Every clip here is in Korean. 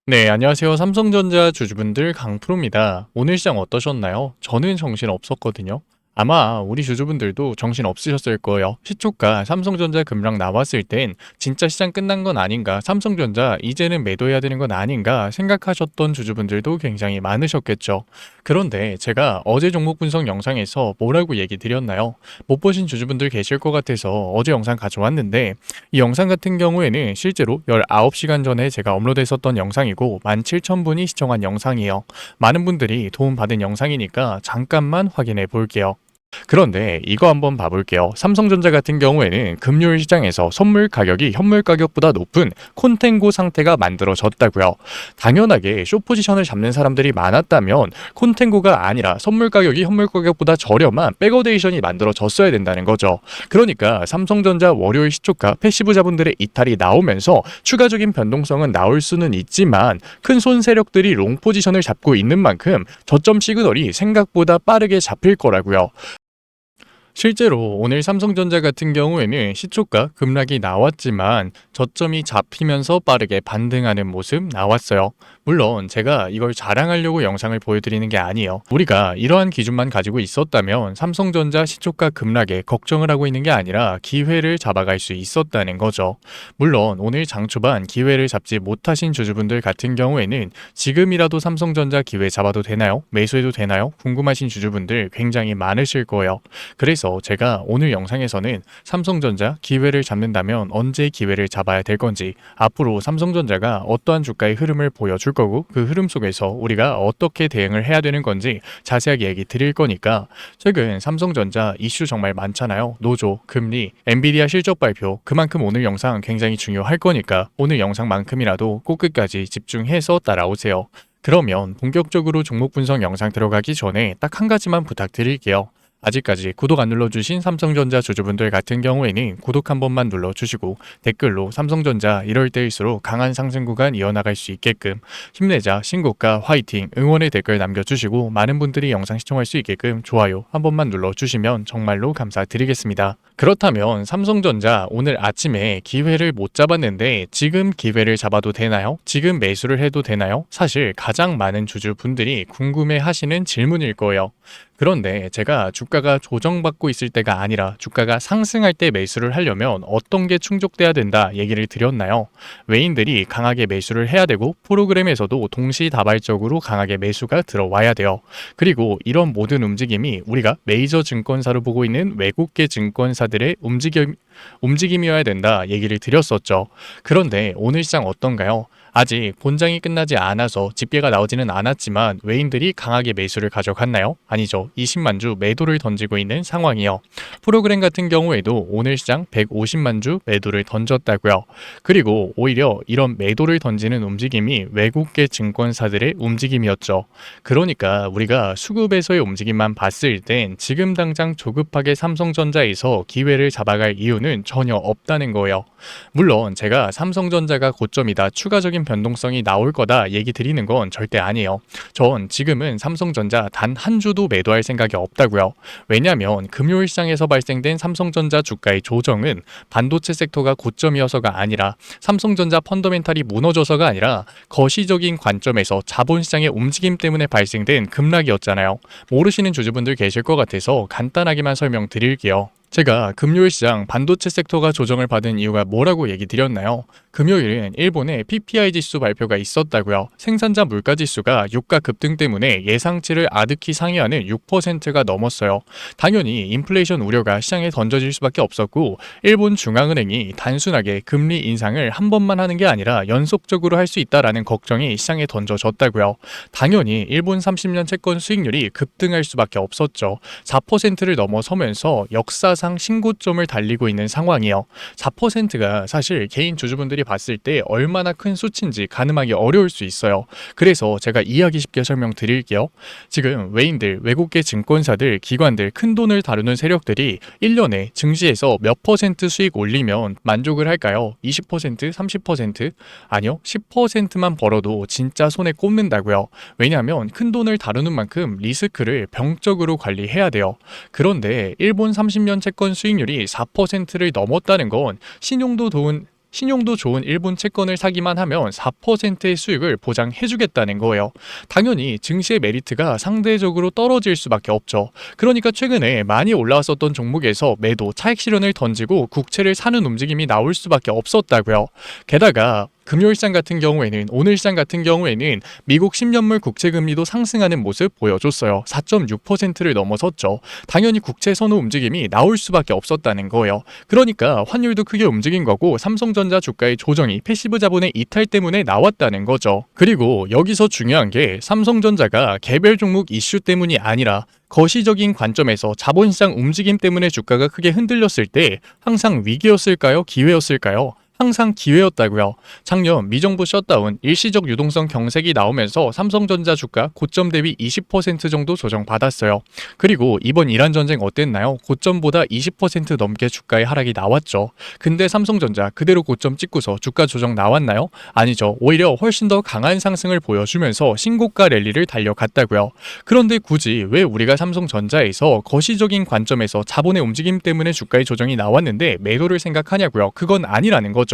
네, 안녕하세요. 삼성전자 주주분들 강프로입니다. 오늘 시장 어떠셨나요? 저는 정신 없었거든요. 아마 우리 주주분들도 정신 없으셨을 거예요. 시초가 삼성전자 급락 나왔을 땐 진짜 시장 끝난 건 아닌가, 삼성전자 이제는 매도해야 되는 건 아닌가 생각하셨던 주주분들도 굉장히 많으셨겠죠. 그런데 제가 어제 종목 분석 영상에서 뭐라고 얘기 드렸나요? 못 보신 주주분들 계실 것 같아서 어제 영상 가져왔는데, 이 영상 같은 경우에는 실제로 19시간 전에 제가 업로드했었던 영상이고 17,000분이 시청한 영상이에요. 많은 분들이 도움받은 영상이니까 잠깐만 확인해 볼게요. 그런데 이거 한번 봐볼게요. 삼성전자 같은 경우에는 금요일 시장에서 선물 가격이 현물 가격보다 높은 콘텐고 상태가 만들어졌다고요. 당연하게 숏 포지션을 잡는 사람들이 많았다면 콘텐고가 아니라 선물 가격이 현물 가격보다 저렴한 백어데이션이 만들어졌어야 된다는 거죠. 그러니까 삼성전자 월요일 시초가 패시브 자분들의 이탈이 나오면서 추가적인 변동성은 나올 수는 있지만 큰 손 세력들이 롱 포지션을 잡고 있는 만큼 저점 시그널이 생각보다 빠르게 잡힐 거라고요. 실제로 오늘 삼성전자 같은 경우에는 시초가 급락이 나왔지만 저점이 잡히면서 빠르게 반등하는 모습 나왔어요. 물론 제가 이걸 자랑하려고 영상을 보여드리는 게 아니에요. 우리가 이러한 기준만 가지고 있었다면 삼성전자 시초가 급락에 걱정을 하고 있는 게 아니라 기회를 잡아갈 수 있었다는 거죠. 물론 오늘 장 초반 기회를 잡지 못하신 주주분들 같은 경우에는 지금이라도 삼성전자 기회 잡아도 되나요? 매수해도 되나요? 궁금하신 주주분들 굉장히 많으실 거예요. 그래서 제가 오늘 영상에서는 삼성전자 기회를 잡는다면 언제 기회를 잡아야 될 건지, 앞으로 삼성전자가 어떠한 주가의 흐름을 보여줄 거고 그 흐름 속에서 우리가 어떻게 대응을 해야 되는 건지 자세하게 얘기 드릴 거니까, 최근 삼성전자 이슈 정말 많잖아요. 노조, 금리, 엔비디아 실적 발표, 그만큼 오늘 영상 굉장히 중요할 거니까 오늘 영상만큼이라도 꼭 끝까지 집중해서 따라오세요. 그러면 본격적으로 종목 분석 영상 들어가기 전에 딱 한 가지만 부탁드릴게요. 아직까지 구독 안 눌러주신 삼성전자 주주분들 같은 경우에는 구독 한 번만 눌러주시고 댓글로 삼성전자 이럴 때일수록 강한 상승 구간 이어나갈 수 있게끔 힘내자, 신고가, 화이팅, 응원의 댓글 남겨주시고 많은 분들이 영상 시청할 수 있게끔 좋아요 한 번만 눌러주시면 정말로 감사드리겠습니다. 그렇다면 삼성전자 오늘 아침에 기회를 못 잡았는데 지금 기회를 잡아도 되나요? 지금 매수를 해도 되나요? 사실 가장 많은 주주분들이 궁금해 하시는 질문일 거예요. 그런데 제가 주가가 조정받고 있을 때가 아니라 주가가 상승할 때 매수를 하려면 어떤 게 충족돼야 된다 얘기를 드렸나요? 외인들이 강하게 매수를 해야 되고 프로그램에서도 동시다발적으로 강하게 매수가 들어와야 돼요. 그리고 이런 모든 움직임이 우리가 메이저 증권사로 보고 있는 외국계 증권사들의 움직임이어야 된다 얘기를 드렸었죠. 그런데 오늘 시장 어떤가요? 아직 본장이 끝나지 않아서 집계가 나오지는 않았지만 외인들이 강하게 매수를 가져갔나요? 아니죠. 20만 주 매도를 던지고 있는 상황이요. 프로그램 같은 경우에도 오늘 시장 150만 주 매도를 던졌다고요. 그리고 오히려 이런 매도를 던지는 움직임이 외국계 증권사들의 움직임이었죠. 그러니까 우리가 수급에서의 움직임만 봤을 땐 지금 당장 조급하게 삼성전자에서 기회를 잡아갈 이유는 전혀 없다는 거예요. 물론 제가 삼성전자가 고점이다, 추가적인 변동성이 나올 거다 얘기 드리는 건 절대 아니에요. 전 지금은 삼성전자 단 한 주도 매도할 생각이 없다고요. 왜냐하면 금요일 시장에서 발생된 삼성전자 주가의 조정은 반도체 섹터가 고점이어서가 아니라 삼성전자 펀더멘탈이 무너져서가 아니라 거시적인 관점에서 자본시장의 움직임 때문에 발생된 급락이었잖아요. 모르시는 주주분들 계실 것 같아서 간단하게만 설명드릴게요. 제가 금요일 시장 반도체 섹터가 조정을 받은 이유가 뭐라고 얘기 드렸나요? 금요일은 일본의 PPI 지수 발표가 있었다고요. 생산자 물가 지수가 유가 급등 때문에 예상치를 아득히 상회하는 6%가 넘었어요. 당연히 인플레이션 우려가 시장에 던져질 수밖에 없었고, 일본 중앙은행이 단순하게 금리 인상을 한 번만 하는 게 아니라 연속적으로 할 수 있다라는 걱정이 시장에 던져졌다고요. 당연히 일본 30년 채권 수익률이 급등할 수밖에 없었죠. 4%를 넘어서면서 역사상 신고점을 달리고 있는 상황이요. 4%가 사실 개인 주주분들이 봤을 때 얼마나 큰 수치인지 가늠하기 어려울 수 있어요. 그래서 제가 이해하기 쉽게 설명드릴게요. 지금 외인들, 외국계 증권사들, 기관들, 큰 돈을 다루는 세력들이 1년에 증시에서 몇 퍼센트 수익 올리면 만족을 할까요? 20%? 30%? 아니요, 10%만 벌어도 진짜 손에 꼽는다고요. 왜냐하면 큰 돈을 다루는 만큼 리스크를 병적으로 관리해야 돼요. 그런데 일본 30년 채권 수익률이 4%를 넘었다는 건 신용도 좋은 신용도 좋은 일본 채권을 사기만 하면 4%의 수익을 보장해주겠다는 거예요. 당연히 증시의 메리트가 상대적으로 떨어질 수밖에 없죠. 그러니까 최근에 많이 올라왔었던 종목에서 매도 차익 실현을 던지고 국채를 사는 움직임이 나올 수밖에 없었다고요. 게다가 금요일 시장 같은 경우에는 오늘 시장 같은 경우에는 미국 10년물 국채 금리도 상승하는 모습 보여줬어요. 4.6%를 넘어섰죠. 당연히 국채 선호 움직임이 나올 수밖에 없었다는 거예요. 그러니까 환율도 크게 움직인 거고 삼성전자 주가의 조정이 패시브 자본의 이탈 때문에 나왔다는 거죠. 그리고 여기서 중요한 게 삼성전자가 개별 종목 이슈 때문이 아니라 거시적인 관점에서 자본시장 움직임 때문에 주가가 크게 흔들렸을 때 항상 위기였을까요? 기회였을까요? 항상 기회였다고요. 작년 미정부 셧다운 일시적 유동성 경색이 나오면서 삼성전자 주가 고점 대비 20% 정도 조정받았어요. 그리고 이번 이란 전쟁 어땠나요? 고점보다 20% 넘게 주가의 하락이 나왔죠. 근데 삼성전자 그대로 고점 찍고서 주가 조정 나왔나요? 아니죠. 오히려 훨씬 더 강한 상승을 보여주면서 신고가 랠리를 달려갔다고요. 그런데 굳이 왜 우리가 삼성전자에서 거시적인 관점에서 자본의 움직임 때문에 주가의 조정이 나왔는데 매도를 생각하냐고요? 그건 아니라는 거죠.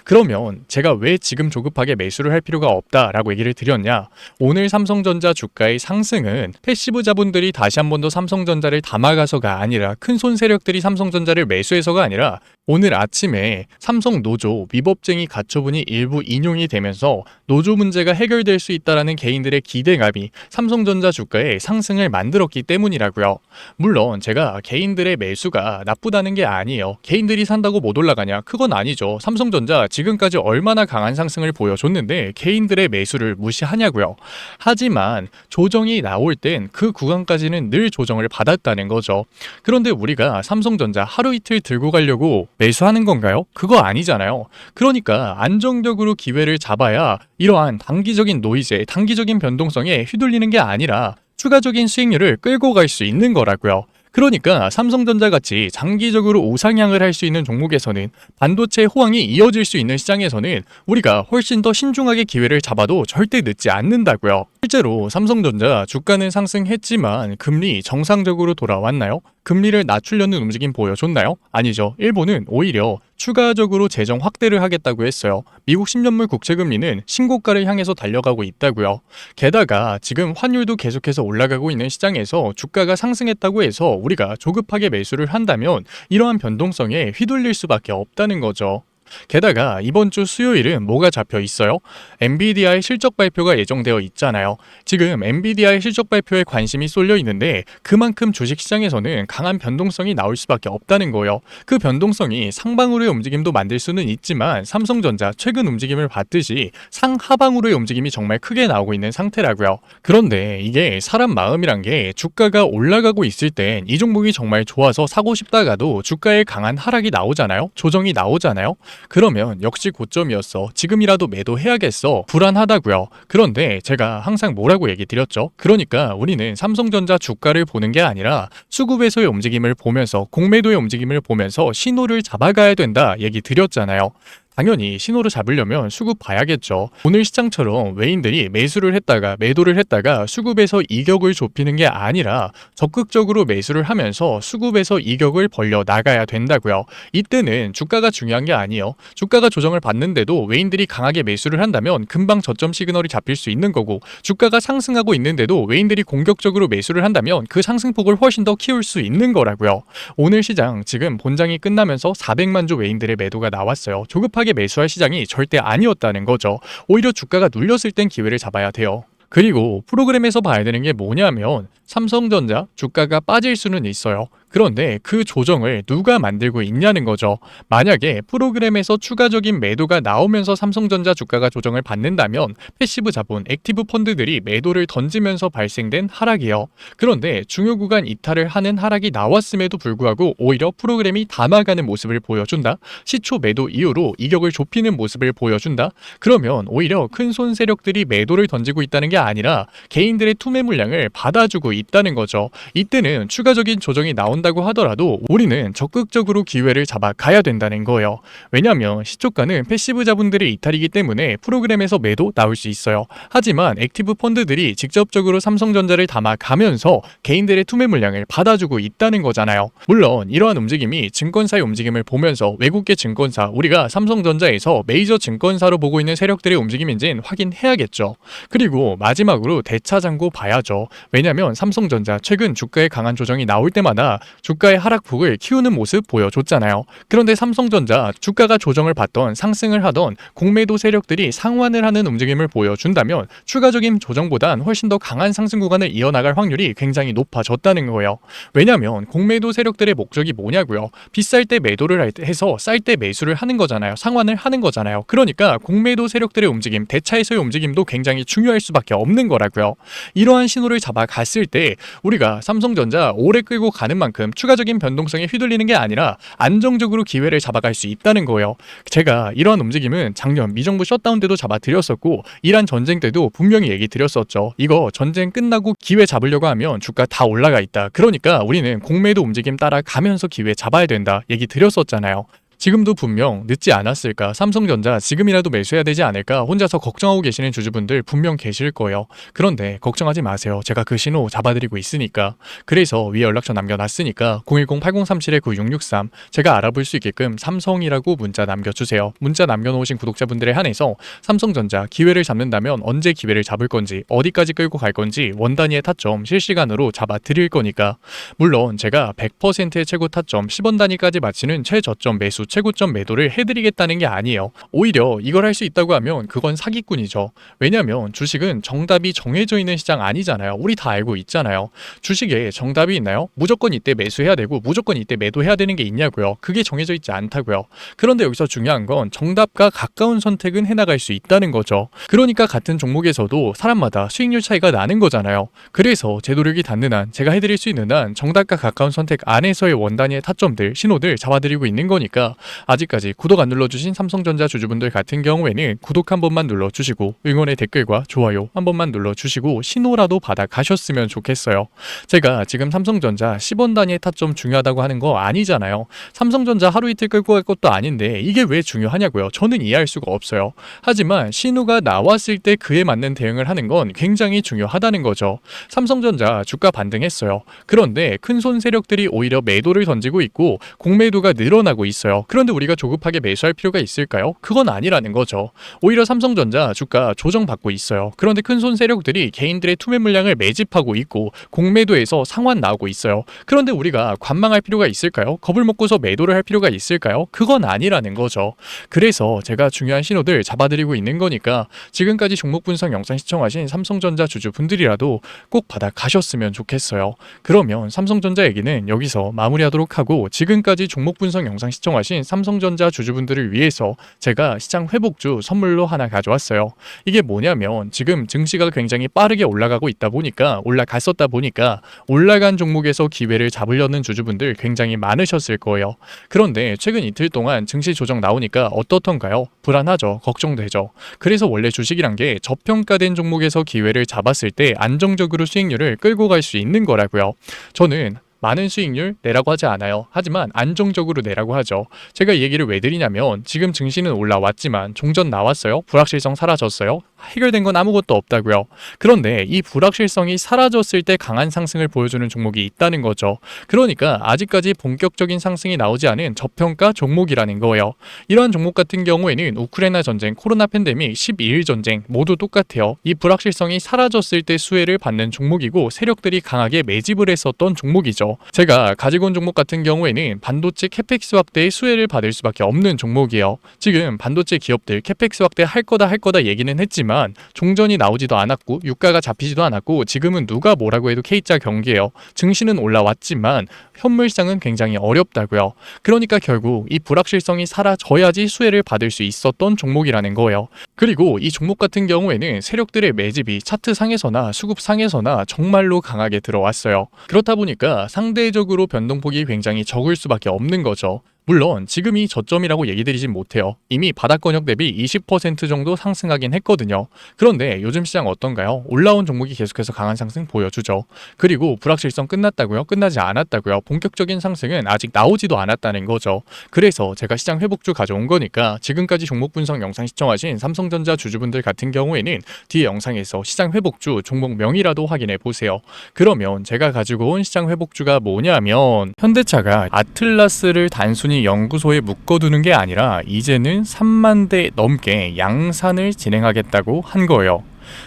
그러면 제가 왜 지금 조급하게 매수를 할 필요가 없다라고 얘기를 드렸냐? 오늘 삼성전자 주가의 상승은 패시브 자본들이 다시 한 번 더 삼성전자를 담아가서가 아니라 큰손 세력들이 삼성전자를 매수해서가 아니라 오늘 아침에 삼성 노조 위법쟁이 가처분이 일부 인용이 되면서 노조 문제가 해결될 수 있다라는 개인들의 기대감이 삼성전자 주가의 상승을 만들었기 때문이라고요. 물론 제가 개인들의 매수가 나쁘다는 게 아니에요. 개인들이 산다고 못 올라가냐? 그건 아니죠. 삼성전자 지금까지 얼마나 강한 상승을 보여줬는데 개인들의 매수를 무시하냐고요. 하지만 조정이 나올 땐 그 구간까지는 늘 조정을 받았다는 거죠. 그런데 우리가 삼성전자 하루 이틀 들고 가려고 매수하는 건가요? 그거 아니잖아요. 그러니까 안정적으로 기회를 잡아야 이러한 단기적인 노이즈에 단기적인 변동성에 휘둘리는 게 아니라 추가적인 수익률을 끌고 갈 수 있는 거라고요. 그러니까 삼성전자 같이 장기적으로 우상향을 할 수 있는 종목에서는 반도체 호황이 이어질 수 있는 시장에서는 우리가 훨씬 더 신중하게 기회를 잡아도 절대 늦지 않는다고요. 실제로 삼성전자 주가는 상승했지만 금리 정상적으로 돌아왔나요? 금리를 낮추려는 움직임 보여줬나요? 아니죠. 일본은 오히려 추가적으로 재정 확대를 하겠다고 했어요. 미국 10년물 국채 금리는 신고가를 향해서 달려가고 있다고요. 게다가 지금 환율도 계속해서 올라가고 있는 시장에서 주가가 상승했다고 해서 우리가 조급하게 매수를 한다면 이러한 변동성에 휘둘릴 수밖에 없다는 거죠. 게다가 이번 주 수요일은 뭐가 잡혀 있어요? 엔비디아의 실적 발표가 예정되어 있잖아요. 지금 엔비디아의 실적 발표에 관심이 쏠려 있는데 그만큼 주식시장에서는 강한 변동성이 나올 수밖에 없다는 거예요. 그 변동성이 상방으로의 움직임도 만들 수는 있지만 삼성전자 최근 움직임을 봤듯이 상하방으로의 움직임이 정말 크게 나오고 있는 상태라고요. 그런데 이게 사람 마음이란 게 주가가 올라가고 있을 땐 이 종목이 정말 좋아서 사고 싶다가도 주가에 강한 하락이 나오잖아요. 조정이 나오잖아요. 그러면 역시 고점이었어. 지금이라도 매도해야겠어. 불안하다고요. 그런데 제가 항상 뭐라고 얘기 드렸죠? 그러니까 우리는 삼성전자 주가를 보는 게 아니라 수급에서의 움직임을 보면서 공매도의 움직임을 보면서 신호를 잡아가야 된다 얘기 드렸잖아요. 당연히 신호를 잡으려면 수급 봐야겠죠. 오늘 시장처럼 외인들이 매수를 했다가 매도를 했다가 수급에서 이격을 좁히는 게 아니라 적극적으로 매수를 하면서 수급에서 이격을 벌려 나가야 된다고요. 이때는 주가가 중요한 게 아니에요. 주가가 조정을 받는데도 외인들이 강하게 매수를 한다면 금방 저점 시그널이 잡힐 수 있는 거고 주가가 상승하고 있는데도 외인들이 공격적으로 매수를 한다면 그 상승폭을 훨씬 더 키울 수 있는 거라고요. 오늘 시장 지금 본장이 끝나면서 400만 주 외인들의 매도가 나왔어요. 조급하게 매수할 시장이 절대 아니었다는 거죠. 오히려 주가가 눌렸을 땐 기회를 잡아야 돼요. 그리고 프로그램에서 봐야 되는 게 뭐냐면 삼성전자 주가가 빠질 수는 있어요. 그런데 그 조정을 누가 만들고 있냐는 거죠. 만약에 프로그램에서 추가적인 매도가 나오면서 삼성전자 주가가 조정을 받는다면 패시브 자본, 액티브 펀드들이 매도를 던지면서 발생된 하락이에요. 그런데 중요 구간 이탈을 하는 하락이 나왔음에도 불구하고 오히려 프로그램이 담아가는 모습을 보여준다. 시초 매도 이후로 이격을 좁히는 모습을 보여준다. 그러면 오히려 큰 손 세력들이 매도를 던지고 있다는 게 아니라 개인들의 투매 물량을 받아주고 있다는 거죠. 이때는 추가적인 조정이 나온다고 하더라도 우리는 적극적으로 기회를 잡아가야 된다는 거예요. 왜냐하면 시초가는 패시브 자본들의 이탈이기 때문에 프로그램에서 매도 나올 수 있어요. 하지만 액티브 펀드들이 직접적으로 삼성전자를 담아가면서 개인들의 투매 물량을 받아주고 있다는 거잖아요. 물론 이러한 움직임이 증권사의 움직임을 보면서 외국계 증권사, 우리가 삼성전자에서 메이저 증권사로 보고 있는 세력들의 움직임인지는 확인해야겠죠. 그리고 마지막으로 대차장고 봐야죠. 왜냐면 삼성전자 최근 주가의 강한 조정이 나올 때마다 주가의 하락폭을 키우는 모습 보여줬잖아요. 그런데 삼성전자 주가가 조정을 받던 상승을 하던 공매도 세력들이 상환을 하는 움직임을 보여준다면 추가적인 조정보단 훨씬 더 강한 상승 구간을 이어나갈 확률이 굉장히 높아졌다는 거예요. 왜냐면 공매도 세력들의 목적이 뭐냐고요. 비쌀 때 매도를 해서 쌀 때 매수를 하는 거잖아요. 상환을 하는 거잖아요. 그러니까 공매도 세력들의 움직임, 대차에서의 움직임도 굉장히 중요할 수밖에 없는 거라고요. 이러한 신호를 잡아갔을 때 우리가 삼성전자 오래 끌고 가는 만큼 추가적인 변동성에 휘둘리는 게 아니라 안정적으로 기회를 잡아갈 수 있다는 거예요. 제가 이러한 움직임은 작년 미정부 셧다운 때도 잡아드렸었고 이란 전쟁 때도 분명히 얘기 드렸었죠. 이거 전쟁 끝나고 기회 잡으려고 하면 주가 다 올라가 있다. 그러니까 우리는 공매도 움직임 따라가면서 기회 잡아야 된다 얘기 드렸었잖아요. 지금도 분명 늦지 않았을까, 삼성전자 지금이라도 매수해야 되지 않을까 혼자서 걱정하고 계시는 주주분들 분명 계실 거예요. 그런데 걱정하지 마세요. 제가 그 신호 잡아드리고 있으니까. 그래서 위에 연락처 남겨놨으니까 010-8037-9663 제가 알아볼 수 있게끔 삼성이라고 문자 남겨주세요. 문자 남겨놓으신 구독자분들에 한해서 삼성전자 기회를 잡는다면 언제 기회를 잡을 건지, 어디까지 끌고 갈 건지 원단위의 타점 실시간으로 잡아드릴 거니까. 물론 제가 100%의 최고 타점 10원 단위까지 맞추는 최저점 매수 최고점 매도를 해드리겠다는 게 아니에요. 오히려 이걸 할 수 있다고 하면 그건 사기꾼이죠. 왜냐면 주식은 정답이 정해져 있는 시장 아니잖아요. 우리 다 알고 있잖아요. 주식에 정답이 있나요? 무조건 이때 매수해야 되고 무조건 이때 매도해야 되는 게 있냐고요. 그게 정해져 있지 않다고요. 그런데 여기서 중요한 건 정답과 가까운 선택은 해나갈 수 있다는 거죠. 그러니까 같은 종목에서도 사람마다 수익률 차이가 나는 거잖아요. 그래서 제 노력이 닿는 한, 제가 해드릴 수 있는 한 정답과 가까운 선택 안에서의 원단위의 타점들, 신호들 잡아드리고 있는 거니까 아직까지 구독 안 눌러주신 삼성전자 주주분들 같은 경우에는 구독 한 번만 눌러주시고 응원의 댓글과 좋아요 한 번만 눌러주시고 신호라도 받아 가셨으면 좋겠어요. 제가 지금 삼성전자 10원 단위의 타점 중요하다고 하는 거 아니잖아요. 삼성전자 하루 이틀 끌고 갈 것도 아닌데 이게 왜 중요하냐고요. 저는 이해할 수가 없어요. 하지만 신호가 나왔을 때 그에 맞는 대응을 하는 건 굉장히 중요하다는 거죠. 삼성전자 주가 반등했어요. 그런데 큰손 세력들이 오히려 매도를 던지고 있고 공매도가 늘어나고 있어요. 그런데 우리가 조급하게 매수할 필요가 있을까요? 그건 아니라는 거죠. 오히려 삼성전자 주가 조정받고 있어요. 그런데 큰손 세력들이 개인들의 투매 물량을 매집하고 있고 공매도에서 상환 나오고 있어요. 그런데 우리가 관망할 필요가 있을까요? 겁을 먹고서 매도를 할 필요가 있을까요? 그건 아니라는 거죠. 그래서 제가 중요한 신호들 잡아드리고 있는 거니까 지금까지 종목 분석 영상 시청하신 삼성전자 주주분들이라도 꼭 받아 가셨으면 좋겠어요. 그러면 삼성전자 얘기는 여기서 마무리하도록 하고, 지금까지 종목 분석 영상 시청하신 삼성전자 주주분들을 위해서 제가 시장 회복주 선물로 하나 가져왔어요. 이게 뭐냐면 지금 증시가 굉장히 빠르게 올라가고 있다 보니까, 올라갔었다 보니까 올라간 종목에서 기회를 잡으려는 주주분들 굉장히 많으셨을 거예요. 그런데 최근 이틀 동안 증시 조정 나오니까 어떻던가요? 불안하죠. 걱정되죠. 그래서 원래 주식이란 게 저평가된 종목에서 기회를 잡았을 때 안정적으로 수익률을 끌고 갈 수 있는 거라고요. 저는 많은 수익률 내라고 하지 않아요. 하지만 안정적으로 내라고 하죠. 제가 이 얘기를 왜 드리냐면 지금 증시는 올라왔지만 종전 나왔어요? 불확실성 사라졌어요? 해결된 건 아무것도 없다고요. 그런데 이 불확실성이 사라졌을 때 강한 상승을 보여주는 종목이 있다는 거죠. 그러니까 아직까지 본격적인 상승이 나오지 않은 저평가 종목이라는 거예요. 이러한 종목 같은 경우에는 우크라이나 전쟁, 코로나 팬데믹, 12일 전쟁 모두 똑같아요. 이 불확실성이 사라졌을 때 수혜를 받는 종목이고 세력들이 강하게 매집을 했었던 종목이죠. 제가 가지고 온 종목 같은 경우에는 반도체 캐펙스 확대의 수혜를 받을 수밖에 없는 종목이에요. 지금 반도체 기업들 캐펙스 확대 할 거다 얘기는 했지만 종전이 나오지도 않았고 유가가 잡히지도 않았고 지금은 누가 뭐라고 해도 K자 경기예요. 증시는 올라왔지만 현물시장은 굉장히 어렵다고요. 그러니까 결국 이 불확실성이 사라져야지 수혜를 받을 수 있었던 종목이라는 거예요. 그리고 이 종목 같은 경우에는 세력들의 매집이 차트 상에서나 수급 상에서나 정말로 강하게 들어왔어요. 그렇다 보니까 상대적으로 변동폭이 굉장히 적을 수밖에 없는 거죠. 물론 지금이 저점이라고 얘기 드리진 못해요. 이미 바닥권역 대비 20% 정도 상승하긴 했거든요. 그런데 요즘 시장 어떤가요? 올라온 종목이 계속해서 강한 상승 보여주죠. 그리고 불확실성 끝났다고요? 끝나지 않았다고요? 본격적인 상승은 아직 나오지도 않았다는 거죠. 그래서 제가 시장 회복주 가져온 거니까 지금까지 종목 분석 영상 시청하신 삼성전자 주주분들 같은 경우에는 뒤에 영상에서 시장 회복주 종목명이라도 확인해 보세요. 그러면 제가 가지고 온 시장 회복주가 뭐냐면 현대차가 아틀라스를 단순히 연구소에 묶어두는 게 아니라 이제는 3만 대 넘게 양산을 진행하겠다고 한 거예요.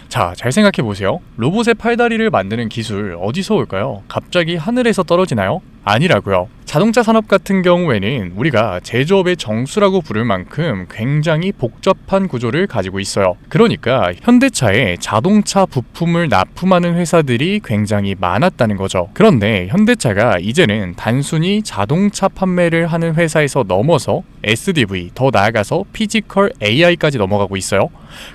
자, 잘 생각해 보세요. 로봇의 팔다리를 만드는 기술 어디서 올까요? 갑자기 하늘에서 떨어지나요? 아니라고요. 자동차 산업 같은 경우에는 우리가 제조업의 정수라고 부를 만큼 굉장히 복잡한 구조를 가지고 있어요. 그러니까 현대차에 자동차 부품을 납품하는 회사들이 굉장히 많았다는 거죠. 그런데 현대차가 이제는 단순히 자동차 판매를 하는 회사에서 넘어서 SDV, 더 나아가서 피지컬 AI까지 넘어가고 있어요.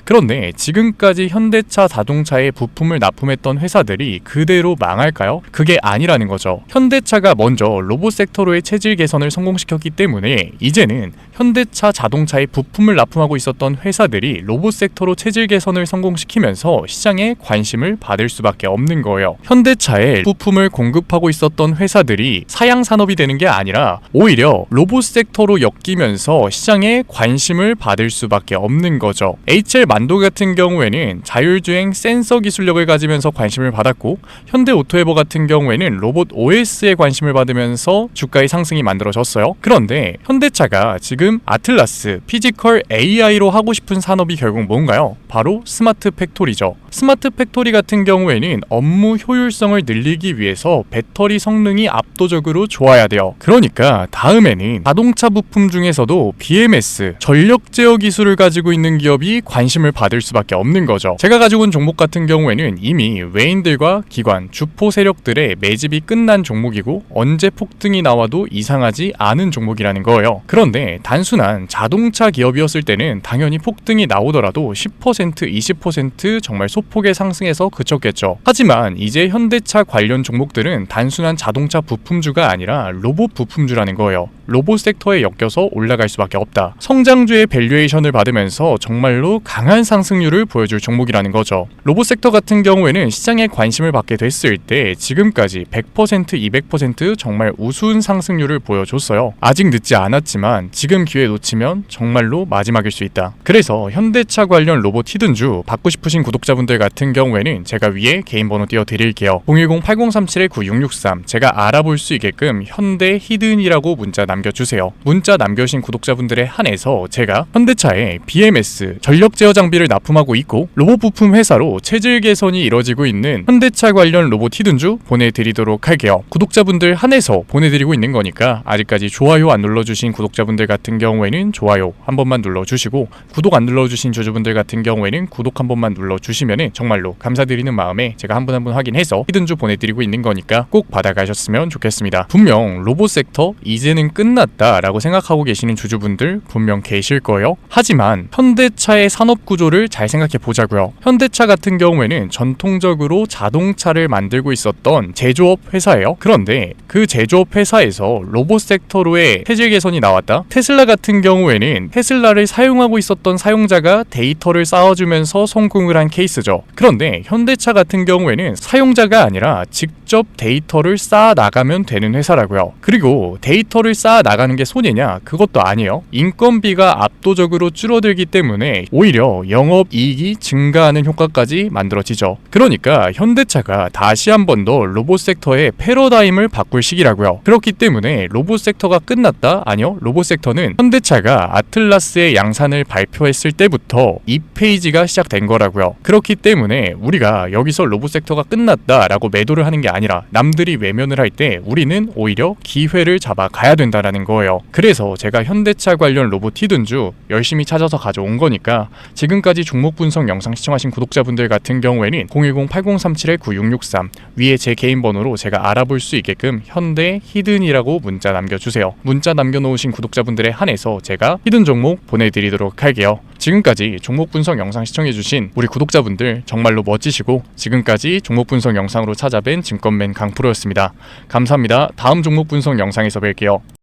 그런데 지금까지 현대차 자동차에 부품을 납품했던 회사들이 그대로 망할까요? 그게 아니라는 거죠. 현대차가 먼저 로봇 섹터로의 체질 개선을 성공시켰기 때문에 이제는 현대차 자동차에 부품을 납품하고 있었던 회사들이 로봇 섹터로 체질 개선을 성공시키면서 시장에 관심을 받을 수밖에 없는 거예요. 현대차에 부품을 공급하고 있었던 회사들이 사양 산업이 되는 게 아니라 오히려 로봇 섹터로 엮이면서 시장에 관심을 받을 수밖에 없는 거죠. HL 만도 같은 경우에는 자율주행 센서 기술력을 가지면서 관심을 받았고 현대 오토에버 같은 경우에는 로봇 OS에 관심을 받으면서 주가의 상승이 만들어졌어요. 그런데 현대차가 지금 아틀라스, 피지컬 AI로 하고 싶은 산업이 결국 뭔가요? 바로 스마트 팩토리죠. 스마트 팩토리 같은 경우에는 업무 효율성을 늘리기 위해서 배터리 성능이 압도적으로 좋아야 돼요. 그러니까 다음에는 자동차 부품 중에서도 BMS, 전력 제어 기술을 가지고 있는 기업이 관심을 받을 수밖에 없는 거죠. 제가 가지고 온 종목 같은 경우에는 이미 외인들과 기관, 주포 세력들의 매집이 끝난 종목이고 언제 폭등이 나와도 이상하지 않은 종목이라는 거예요. 그런데 단순한 자동차 기업이었을 때는 당연히 폭등이 나오더라도 10%, 20% 정말 소폭의 상승에서 그쳤겠죠. 하지만 이제 현대차 관련 종목들은 단순한 자동차 부품주가 아니라 로봇 부품주라는 거예요. 로봇 섹터에 엮여서 올라갈 수밖에 없다. 성장주의 밸류에이션을 받으면서 정말로 강한 상승률을 보여줄 종목이라는 거죠. 로봇 섹터 같은 경우에는 시장에 관심을 받게 됐을 때 지금까지 100%, 200% 정말 우수한 상승률을 보여줬어요. 아직 늦지 않았지만 지금 기회 놓치면 정말로 마지막일 수 있다. 그래서 현대차 관련 로봇 히든주 받고 싶으신 구독자분들 같은 경우에는 제가 위에 개인 번호 띄워드릴게요. 010-8037-9663 제가 알아볼 수 있게끔 현대 히든이라고 문자 남겨주세요. 문자 남겨주신 구독자분들에 한해서 제가 현대차에 BMS, 전력 제어 장비를 납품하고 있고 로봇 부품 회사로 체질 개선이 이뤄지고 있는 현대차 관련 로봇 히든주 보내드리도록 할게요. 구독자분들 한해서 보내드리고 있는 거니까 아직까지 좋아요 안 눌러주신 구독자분들 같은 경우에는 좋아요 한 번만 눌러주시고 구독 안 눌러주신 주주분들 같은 경우에는 구독 한 번만 눌러주시면 정말로 감사드리는 마음에 제가 한 분 한 분 확인해서 히든주 보내드리고 있는 거니까 꼭 받아가셨으면 좋겠습니다. 분명 로봇 섹터 이제는 끝났다 라고 생각하고 계시는 주주분들 분명 계실 거예요. 하지만 현대차의 산업 구조를 잘 생각해 보자고요. 현대차 같은 경우에는 전통적으로 자동차를 만들고 있었던 제조업 회사예요. 그런데 그 제조업 회사에서 로봇 섹터로의 체질 개선이 나왔다. 테슬라 같은 경우에는 테슬라를 사용하고 있었던 사용자가 데이터를 쌓아주면서 성공을 한 케이스죠. 그런데 현대차 같은 경우에는 사용자가 아니라 직접 데이터를 쌓아 나가면 되는 회사라고요. 그리고 데이터를 쌓아 나가는 게 손해냐? 그것도 아니에요. 인건비가 압도적으로 줄어들기 때문에 오히려 영업이익이 증가하는 효과까지 만들어지죠. 그러니까 현대차가 다시 한 번 더 로봇 섹터의 패러다임을 바꿀 시기라고요. 그렇기 때문에 로봇 섹터가 끝났다? 아니요. 로봇 섹터는 현대차가 아틀라스의 양산을 발표했을 때부터 2페이지가 시작된 거라고요. 그렇기 때문에 우리가 여기서 로봇 섹터가 끝났다라고 매도를 하는 게 아니라 남들이 외면을 할 때 우리는 오히려 기회를 잡아 가야 된다라는 거예요. 그래서 제가 현대차 관련 로봇 히든주 열심히 찾아서 가져온 거니까 지금까지 종목 분석 영상 시청하신 구독자분들 같은 경우에는 010-8037-9663 위에 제 개인 번호로 제가 알아볼 수 있게끔 현대 히든이라고 문자 남겨주세요. 문자 남겨놓으신 구독자분들에 한해서 제가 히든 종목 보내드리도록 할게요. 지금까지 종목 분석 영상 시청해주신 우리 구독자분들 정말로 멋지시고 지금까지 종목 분석 영상으로 찾아뵌 증권맨 강프로였습니다. 감사합니다. 다음 종목 분석 영상에서 뵐게요.